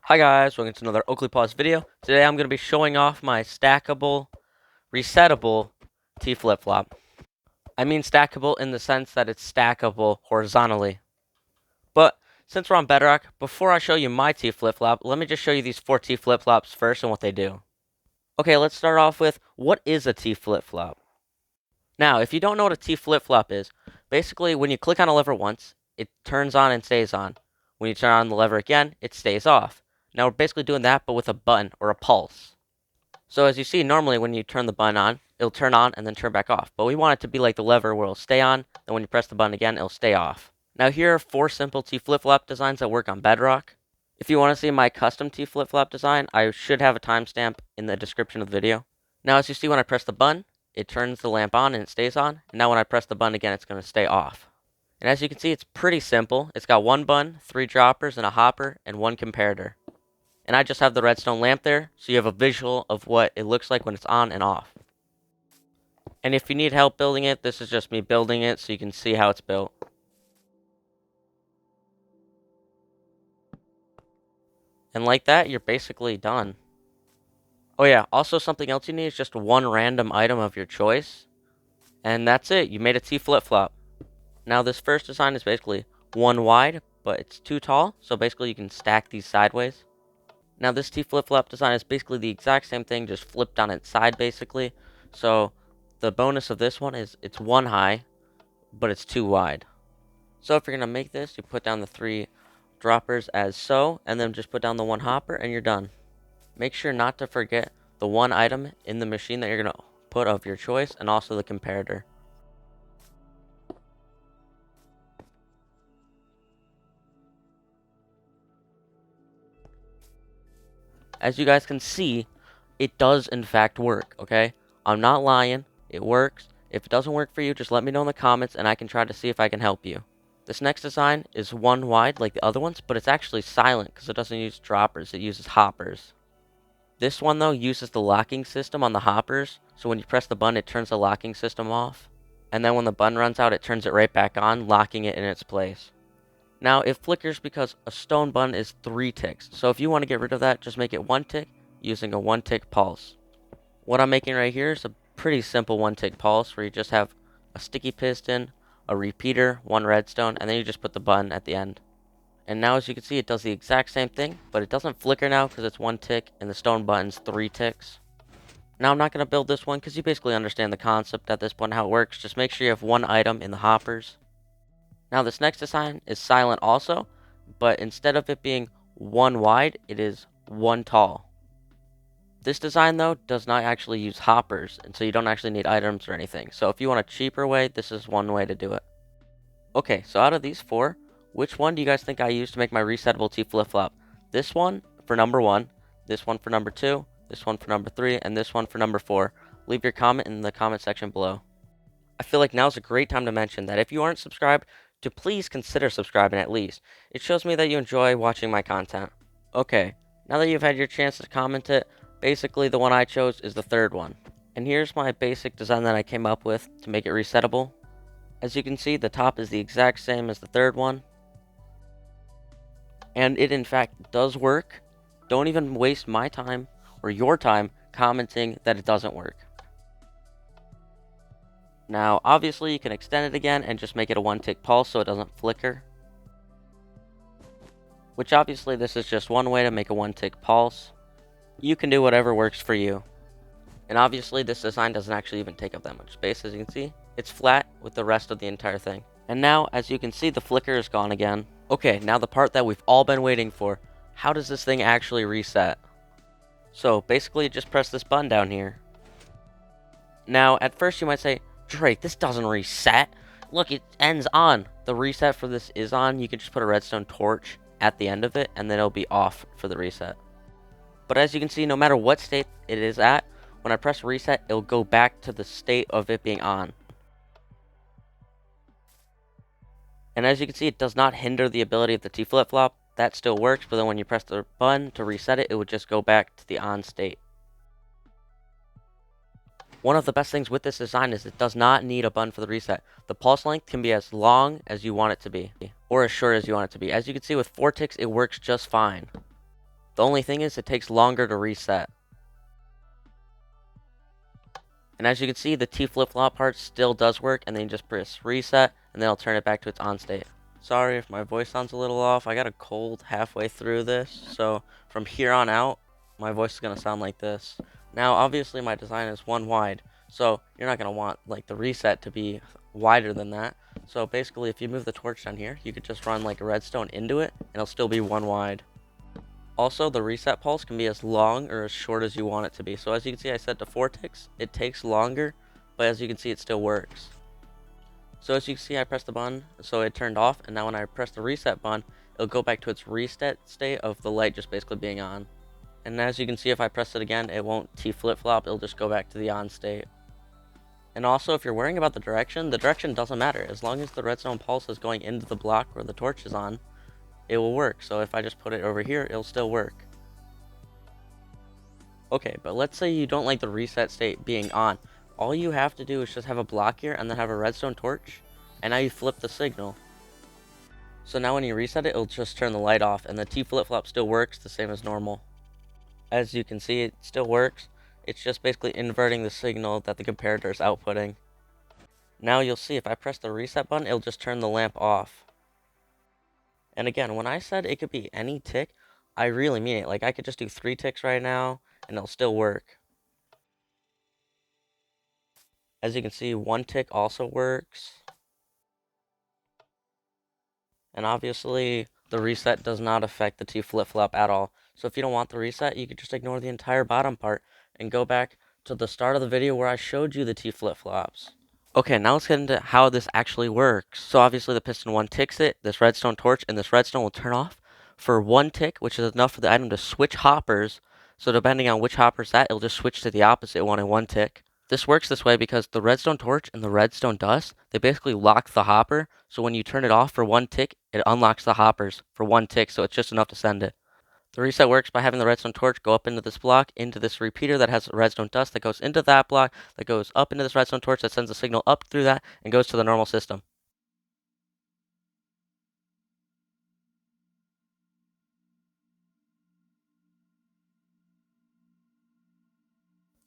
Hi guys, welcome to another Oakleypaws video. Today I'm going to be showing off my stackable, resettable T flip-flop. I mean stackable in the sense that it's stackable horizontally. But since we're on bedrock, before I show you my T flip-flop, let me just show you these 4 T flip-flops first and what they do. Okay, let's start off with what is a T flip-flop? Now, if you don't know what a T flip-flop is, basically when you click on a lever once, it turns on and stays on. When you turn on the lever again, it stays off. Now we're basically doing that, but with a button or a pulse. So as you see, normally when you turn the button on, it'll turn on and then turn back off. But we want it to be like the lever where it'll stay on, and when you press the button again, it'll stay off. Now here are 4 simple T flip-flop designs that work on bedrock. If you want to see my custom T flip-flop design, I should have a timestamp in the description of the video. Now as you see, when I press the button, it turns the lamp on and it stays on. And now when I press the button again, it's going to stay off. And as you can see, it's pretty simple. It's got 1 button, 3 droppers, and a hopper, and 1 comparator. And I just have the redstone lamp there, so you have a visual of what it looks like when it's on and off. And if you need help building it, this is just me building it so you can see how it's built. And like that, you're basically done. Oh yeah, also something else you need is just 1 random item of your choice. And that's it, you made a T flip-flop. Now this first design is basically 1 wide, but it's too tall, so basically you can stack these sideways. Now this T flip-flop design is basically the exact same thing, just flipped on its side basically. So the bonus of this one is it's 1 high, but it's 2 wide. So if you're going to make this, you put down the 3 droppers as so, and then just put down the 1 hopper, and you're done. Make sure not to forget the 1 item in the machine that you're going to put of your choice, and also the comparator. As you guys can see, it does in fact work, okay? I'm not lying, it works. If it doesn't work for you, just let me know in the comments and I can try to see if I can help you. This next design is 1 wide like the other ones, but it's actually silent because it doesn't use droppers, it uses hoppers. This one though uses the locking system on the hoppers, so when you press the button it turns the locking system off. And then when the button runs out it turns it right back on, locking it in its place. Now, it flickers because a stone button is 3 ticks. So if you want to get rid of that, just make it 1 tick using a 1 tick pulse. What I'm making right here is a pretty simple 1 tick pulse where you just have a sticky piston, a repeater, 1 redstone, and then you just put the button at the end. And now as you can see, it does the exact same thing, but it doesn't flicker now because it's 1 tick and the stone button's 3 ticks. Now I'm not going to build this one because you basically understand the concept at this point, how it works. Just make sure you have 1 item in the hoppers. Now this next design is silent also, but instead of it being 1 wide, it is 1 tall. This design though does not actually use hoppers, and so you don't actually need items or anything. So if you want a cheaper way, this is one way to do it. Okay, so out of these 4, which one do you guys think I used to make my resettable T flip-flop? This one for number 1, this one for number 2, this one for number 3, and this one for number 4. Leave your comment in the comment section below. I feel like now's a great time to mention that if you aren't subscribed, to please consider subscribing at least. It shows me that you enjoy watching my content. Okay, now that you've had your chance to comment it, basically the one I chose is the 3rd one. And here's my basic design that I came up with to make it resettable. As you can see, the top is the exact same as the 3rd one. And it in fact does work. Don't even waste my time or your time commenting that it doesn't work. Now, obviously, you can extend it again and just make it a 1 tick pulse so it doesn't flicker. Which obviously, this is just one way to make a 1 tick pulse. You can do whatever works for you. And obviously, this design doesn't actually even take up that much space, as you can see. It's flat with the rest of the entire thing. And now, as you can see, the flicker is gone again. Okay, now the part that we've all been waiting for. How does this thing actually reset? So, basically, just press this button down here. Now, at first you might say, Drake, this doesn't reset. Look, it ends on. The reset for this is on. You can just put a redstone torch at the end of it, and then it'll be off for the reset. But as you can see, no matter what state it is at, when I press reset, it'll go back to the state of it being on. And as you can see, it does not hinder the ability of the T flip-flop. That still works, but then when you press the button to reset it, it would just go back to the on state. One of the best things with this design is it does not need a button for the reset. The pulse length can be as long as you want it to be, or as short as you want it to be. As you can see with 4 ticks, it works just fine. The only thing is it takes longer to reset. And as you can see, the T flip-flop part still does work, and then you just press reset, and then I'll turn it back to its on state. Sorry if my voice sounds a little off. I got a cold halfway through this, so from here on out, my voice is going to sound like this. Now, obviously, my design is one wide, so you're not going to want like the reset to be wider than that. So basically, if you move the torch down here, you could just run like a redstone into it, and it'll still be one wide. Also, the reset pulse can be as long or as short as you want it to be. So as you can see, I set to 4 ticks. It takes longer, but as you can see, it still works. So as you can see, I pressed the button, so it turned off, and now when I press the reset button, it'll go back to its reset state of the light just basically being on. And as you can see, if I press it again, it won't T flip-flop, it'll just go back to the on state. And also, if you're worrying about the direction doesn't matter. As long as the redstone pulse is going into the block where the torch is on, it will work. So if I just put it over here, it'll still work. Okay, but let's say you don't like the reset state being on. All you have to do is just have a block here and then have a redstone torch, and now you flip the signal. So now when you reset it, it'll just turn the light off, and the T flip-flop still works the same as normal. As you can see, it still works. It's just basically inverting the signal that the comparator is outputting. Now you'll see if I press the reset button, it'll just turn the lamp off. And again, when I said it could be any tick, I really mean it. Like, I could just do 3 ticks right now, and it'll still work. As you can see, 1 tick also works. And obviously, the reset does not affect the T flip-flop at all. So if you don't want the reset, you could just ignore the entire bottom part and go back to the start of the video where I showed you the T flip-flops. Okay, now let's get into how this actually works. So obviously the piston 1 ticks it, this redstone torch, and this redstone will turn off for 1 tick, which is enough for the item to switch hoppers. So depending on which hopper it's at, it'll just switch to the opposite one in 1 tick. This works this way because the redstone torch and the redstone dust, they basically lock the hopper. So when you turn it off for 1 tick, it unlocks the hoppers for 1 tick, so it's just enough to send it. The reset works by having the redstone torch go up into this block, into this repeater that has redstone dust that goes into that block, that goes up into this redstone torch that sends a signal up through that and goes to the normal system.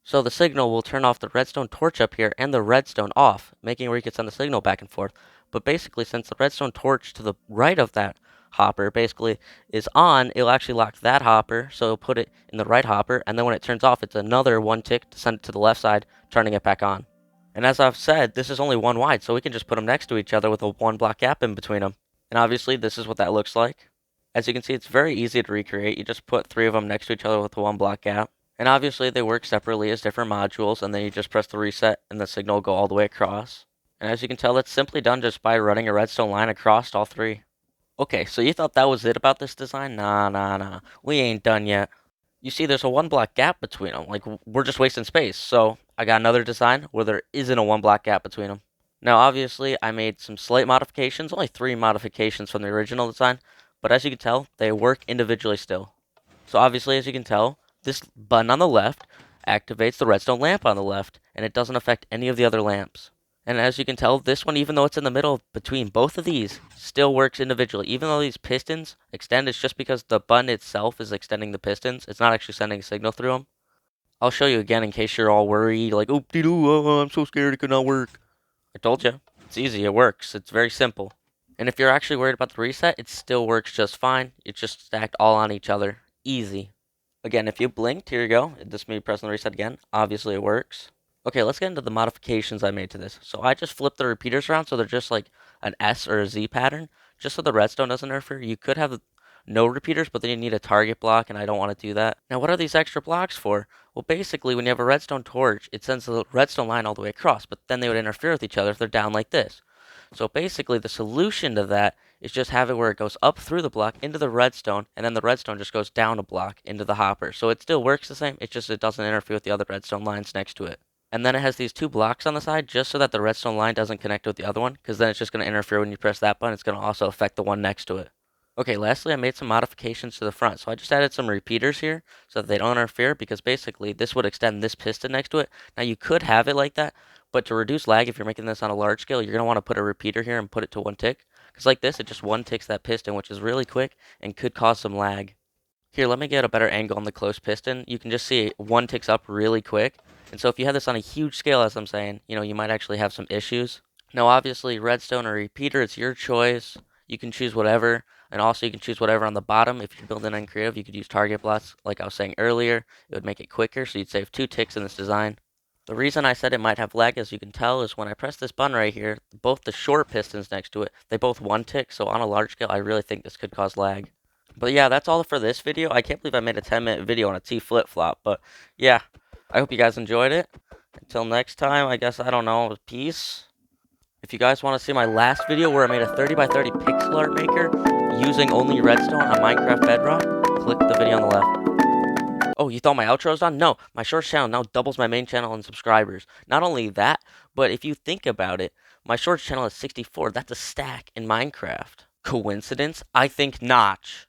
So the signal will turn off the redstone torch up here and the redstone off, making it where you can send the signal back and forth. But basically, since the redstone torch to the right of that hopper basically is on, it'll actually lock that hopper, so it'll put it in the right hopper, and then when it turns off, it's another 1 tick to send it to the left side, turning it back on. And as I've said, this is only 1 wide, so we can just put them next to each other with a 1 block gap in between them. And obviously, this is what that looks like. As you can see, it's very easy to recreate. You just put 3 of them next to each other with a 1 block gap. And obviously they work separately as different modules, and then you just press the reset and the signal will go all the way across. And as you can tell, it's simply done just by running a redstone line across all 3. Okay, so you thought that was it about this design? Nah. We ain't done yet. You see, there's a 1 block gap between them. Like, we're just wasting space. So I got another design where there isn't a 1 block gap between them. Now, obviously, I made some slight modifications, only 3 modifications from the original design, but as you can tell, they work individually still. So obviously, as you can tell, this button on the left activates the redstone lamp on the left, and it doesn't affect any of the other lamps. And as you can tell, this one, even though it's in the middle between both of these, still works individually. Even though these pistons extend, it's just because the button itself is extending the pistons. It's not actually sending a signal through them. I'll show you again in case you're all worried, like, oop-de-doo, oh, I'm so scared it could not work. I told you, it's easy, it works, it's very simple. And if you're actually worried about the reset, it still works just fine. It's just stacked all on each other. Easy. Again, if you blinked, here you go. This me pressing the reset again. Obviously, it works. Okay, let's get into the modifications I made to this. So I just flipped the repeaters around so they're just like an S or a Z pattern, just so the redstone doesn't interfere. You could have no repeaters, but then you need a target block, and I don't want to do that. Now, what are these extra blocks for? Well, basically, when you have a redstone torch, it sends the redstone line all the way across, but then they would interfere with each other if they're down like this. So basically, the solution to that is just have it where it goes up through the block into the redstone, and then the redstone just goes down a block into the hopper. So it still works the same, it's just it doesn't interfere with the other redstone lines next to it. And then it has these 2 blocks on the side just so that the redstone line doesn't connect with the other one, because then it's just going to interfere when you press that button. It's going to also affect the one next to it. Okay, lastly, I made some modifications to the front. So I just added some repeaters here so that they don't interfere, because basically this would extend this piston next to it. Now you could have it like that, but to reduce lag, if you're making this on a large scale, you're going to want to put a repeater here and put it to 1 tick. Because like this, it just 1 ticks that piston, which is really quick and could cause some lag. Here, let me get a better angle on the close piston. You can just see one ticks up really quick. And so if you have this on a huge scale, as I'm saying, you might actually have some issues. Now, obviously, redstone or repeater, it's your choice. You can choose whatever. And also, you can choose whatever on the bottom. If you're building in creative, you could use target blocks, like I was saying earlier. It would make it quicker, so you'd save 2 ticks in this design. The reason I said it might have lag, as you can tell, is when I press this button right here, both the short pistons next to it, they both 1 tick. So on a large scale, I really think this could cause lag. But yeah, that's all for this video. I can't believe I made a 10-minute video on a T flip-flop. But yeah, I hope you guys enjoyed it. Until next time, I guess, I don't know, peace. If you guys want to see my last video where I made a 30 by 30 pixel art maker using only redstone on Minecraft Bedrock, click the video on the left. Oh, you thought my outro was done? No, my shorts channel now doubles my main channel in subscribers. Not only that, but if you think about it, my shorts channel is 64. That's a stack in Minecraft. Coincidence? I think not.